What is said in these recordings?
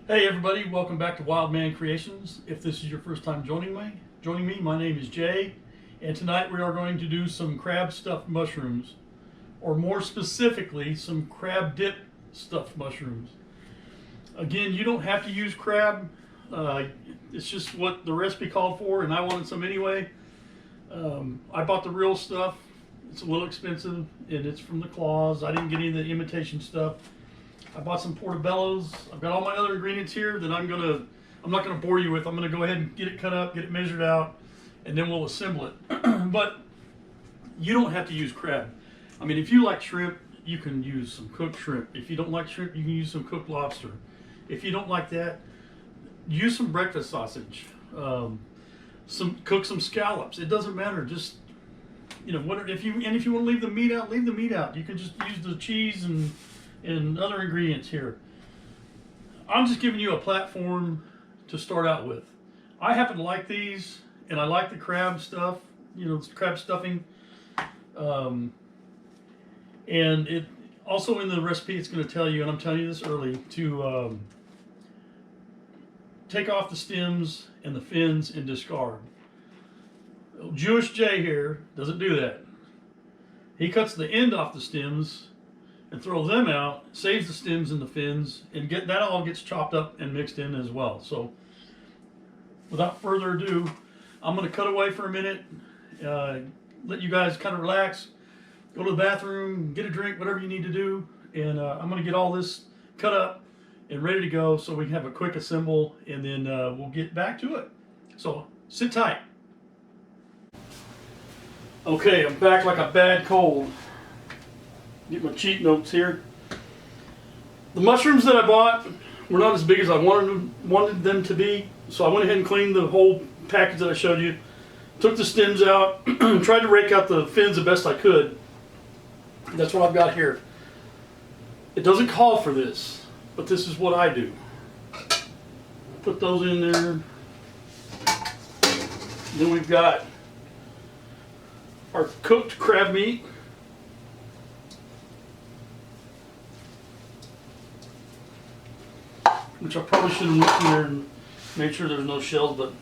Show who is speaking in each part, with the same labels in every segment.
Speaker 1: Hey everybody, welcome back to Wild Man Creations. If this is your first time joining me, my name is Jay, and tonight we are going to do some crab stuffed mushrooms, or more specifically, some crab dip stuffed mushrooms. Again, you don't have to use crab. It's just what the recipe called for, and I wanted some anyway. I bought the real stuff. It's a little expensive, and it's from the claws. I didn't get any of the imitation stuff. I bought some portobellos. I've got all my other ingredients here that I'm not gonna bore you with. I'm gonna go ahead and get it cut up, get it measured out, and then we'll assemble it. But you don't have to use crab. I mean, if you like shrimp, you can use some cooked shrimp. If you don't like shrimp, you can use some cooked lobster. If you don't like that, use some breakfast sausage. Cook some scallops. It doesn't matter. Just if you want to leave the meat out, leave the meat out. You can just use the cheese and other ingredients here. I'm just giving you a platform to start out with. I happen to like these, and I like the crab stuff, crab stuffing. And it also in the recipe, it's going to tell you, and I'm telling you this early, to take off the stems and the fins and discard. Jewish Jay here doesn't do that. He cuts the end off the stems and throws them out, saves the stems and the fins, and that all gets chopped up and mixed in as well. So without further ado, I'm going to cut away for a minute, let you guys kind of relax, go to the bathroom, get a drink, whatever you need to do, and I'm going to get all this cut up and ready to go so we can have a quick assemble, and then we'll get back to it. So sit tight. Okay, I'm back like a bad cold. Get my cheat notes here. The mushrooms that I bought were not as big as I wanted them to be, so I went ahead and cleaned the whole package that I showed you. Took the stems out, tried to rake out the fins the best I could. That's what I've got here. It doesn't call for this, but this is what I do. Put those in there. Then we've got our cooked crab meat. Which I probably should have looked in there and made sure there's no shells, but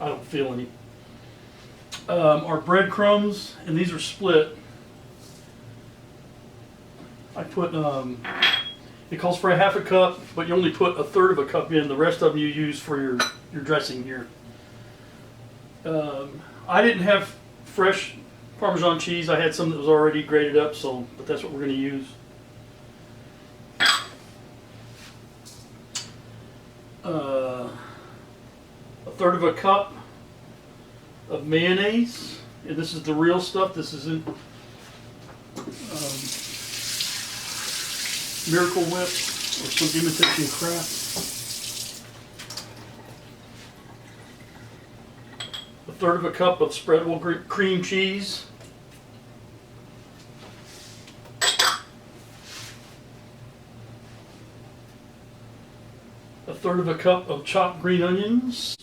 Speaker 1: I don't feel any. Our breadcrumbs, and these are split. I put, it calls for a half a cup, but you only put a third of a cup in. The rest of them you use for your dressing here. I didn't have fresh Parmesan cheese. I had some that was already grated up, but that's what we're going to use. A third of a cup of mayonnaise, and this is the real stuff. This isn't Miracle Whip or some imitation crap. A third of a cup of spreadable cream cheese. A third of a cup of chopped green onions.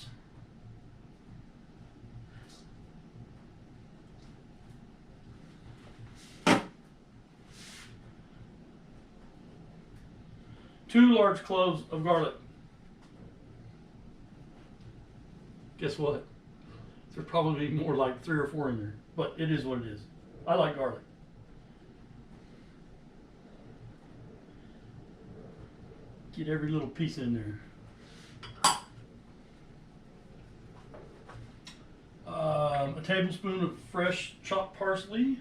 Speaker 1: Two large cloves of garlic. Guess what? There's probably more like 3 or 4 in there, but it is what it is. I like garlic. Get every little piece in there. A tablespoon of fresh chopped parsley.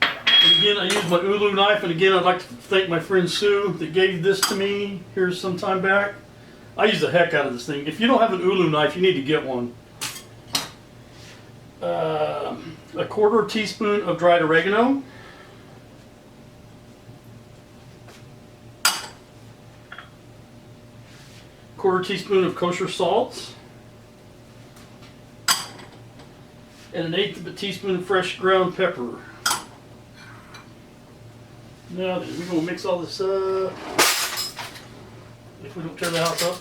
Speaker 1: And again, I use my ulu knife, and again, I'd like to thank my friend Sue that gave this to me here some time back. I use the heck out of this thing. If you don't have an ulu knife, you need to get one. A quarter teaspoon of dried oregano. Quarter teaspoon of kosher salt. And an eighth of a teaspoon of fresh ground pepper. Now then, we're going to mix all this up. If we don't tear the house up.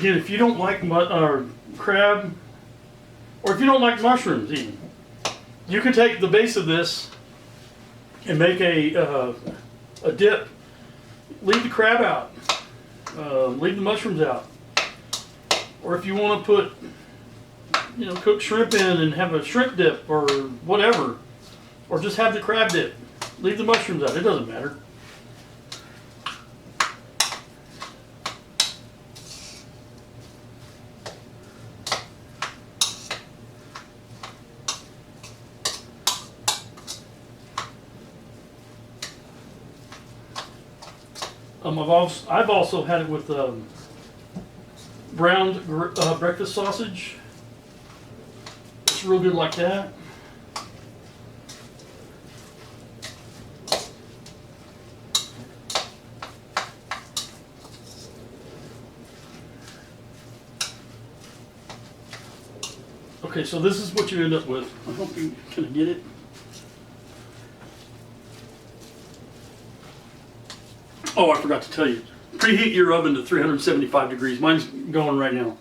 Speaker 1: again, if you don't like crab, or if you don't like mushrooms even, you can take the base of this and make a dip. Leave the crab out. Leave the mushrooms out. Or if you want to put, cooked shrimp in and have a shrimp dip or whatever, or just have the crab dip. Leave the mushrooms out. It doesn't matter. I've also had it with browned breakfast sausage. It's real good like that. Okay, so this is what you end up with. I hope you can get it. Oh, I forgot to tell you. Preheat your oven to 375 degrees. Mine's going right now.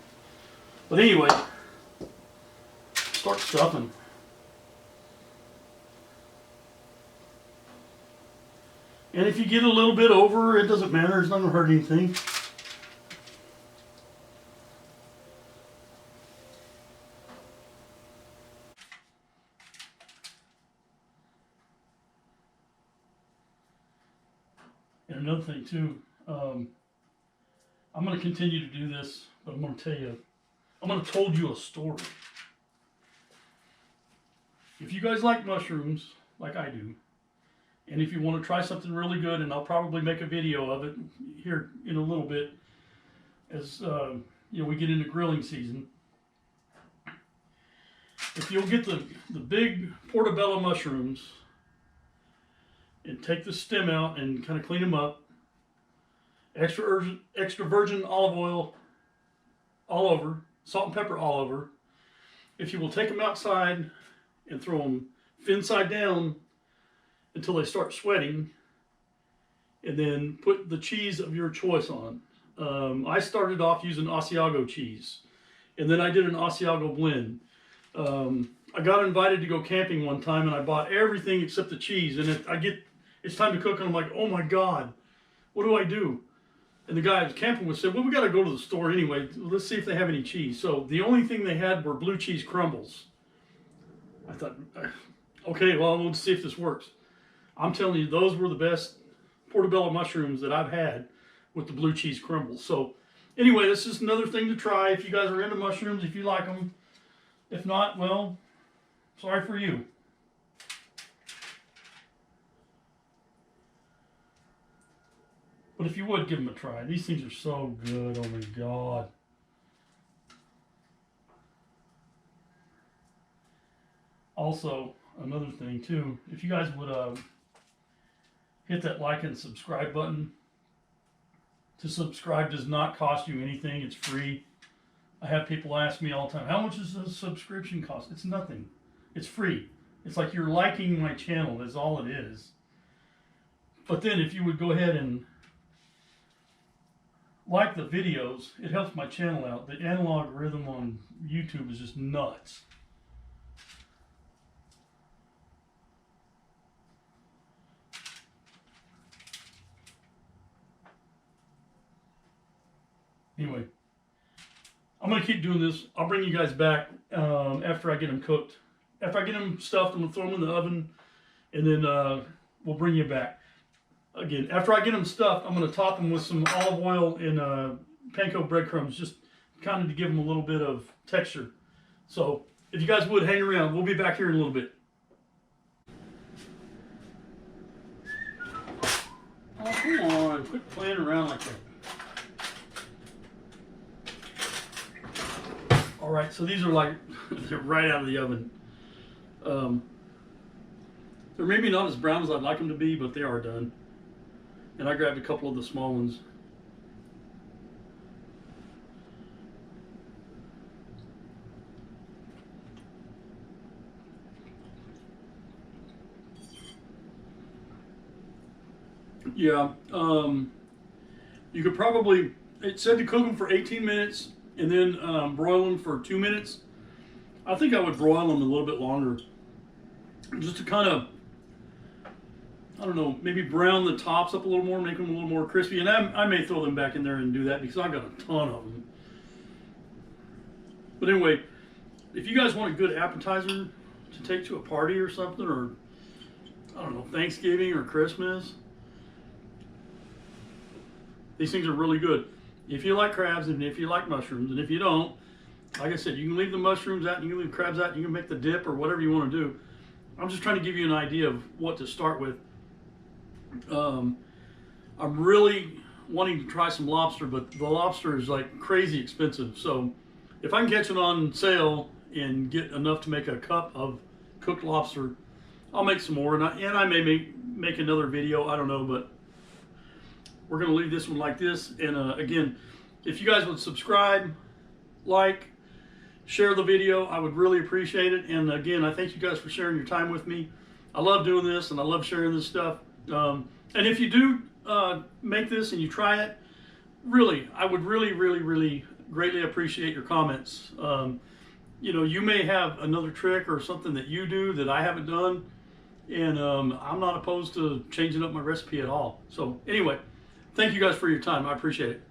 Speaker 1: But anyway, start stuffing. And if you get a little bit over, it doesn't matter. It's not going to hurt anything. And another thing too, I'm going to continue to do this, but I'm going to tell you, I'm going to told you a story. If you guys like mushrooms, like I do, and if you want to try something really good, and I'll probably make a video of it here in a little bit, as we get into grilling season. If you'll get the big portobello mushrooms and take the stem out and kind of clean them up, extra virgin olive oil all over, salt and pepper all over. If you will take them outside and throw them fin side down until they start sweating, and then put the cheese of your choice on. I started off using Asiago cheese, and then I did an Asiago blend. I got invited to go camping one time, and I bought everything except the cheese. And it's time to cook, and I'm like, oh my God, what do I do? And the guy I was camping with said, well, we got to go to the store anyway. Let's see if they have any cheese. So the only thing they had were blue cheese crumbles. I thought, okay, well, we'll see if this works. I'm telling you, those were the best portobello mushrooms that I've had with the blue cheese crumbles. So anyway, this is another thing to try if you guys are into mushrooms, if you like them. If not, well, sorry for you. But if you would, give them a try. These things are so good. Oh my God. Also, another thing too, if you guys would hit that like and subscribe button. To subscribe does not cost you anything. It's free. I have people ask me all the time, how much does a subscription cost? It's nothing. It's free. It's like you're liking my channel. That's all it is. But then if you would go ahead and like the videos, it helps my channel out. The analog rhythm on YouTube is just nuts. Anyway, I'm going to keep doing this. I'll bring you guys back after I get them cooked. After I get them stuffed, I'm going to throw them in the oven, and then we'll bring you back. Again, after I get them stuffed, I'm going to top them with some olive oil and Panko breadcrumbs, just kind of to give them a little bit of texture. So if you guys would, hang around. We'll be back here in a little bit. Oh, come on. Quit playing around like that. All right, so these are like, they're right out of the oven. They're maybe not as brown as I'd like them to be, but they are done. And I grabbed a couple of the small ones. Yeah, you could probably it said to cook them for 18 minutes and then broil them for 2 minutes. I think I would broil them a little bit longer, just to kind of, I don't know, maybe brown the tops up a little more, make them a little more crispy. And I may throw them back in there and do that because I got a ton of them. But anyway, if you guys want a good appetizer to take to a party or something, or I don't know, Thanksgiving or Christmas, these things are really good. If you like crabs and if you like mushrooms, and if you don't, like I said, you can leave the mushrooms out and you can leave the crabs out and you can make the dip or whatever you want to do. I'm just trying to give you an idea of what to start with. I'm really wanting to try some lobster, but the lobster is like crazy expensive. So if I can catch it on sale and get enough to make a cup of cooked lobster, I'll make some more. And I may make another video, I don't know, but we're going to leave this one like this. And again, if you guys would subscribe, like, share the video, I would really appreciate it. And again, I thank you guys for sharing your time with me. I love doing this and I love sharing this stuff. And if you do make this and you try it, really, I would really greatly appreciate your comments. You know, you may have another trick or something that you do that I haven't done, and I'm not opposed to changing up my recipe at all. So anyway, thank you guys for your time. I appreciate it.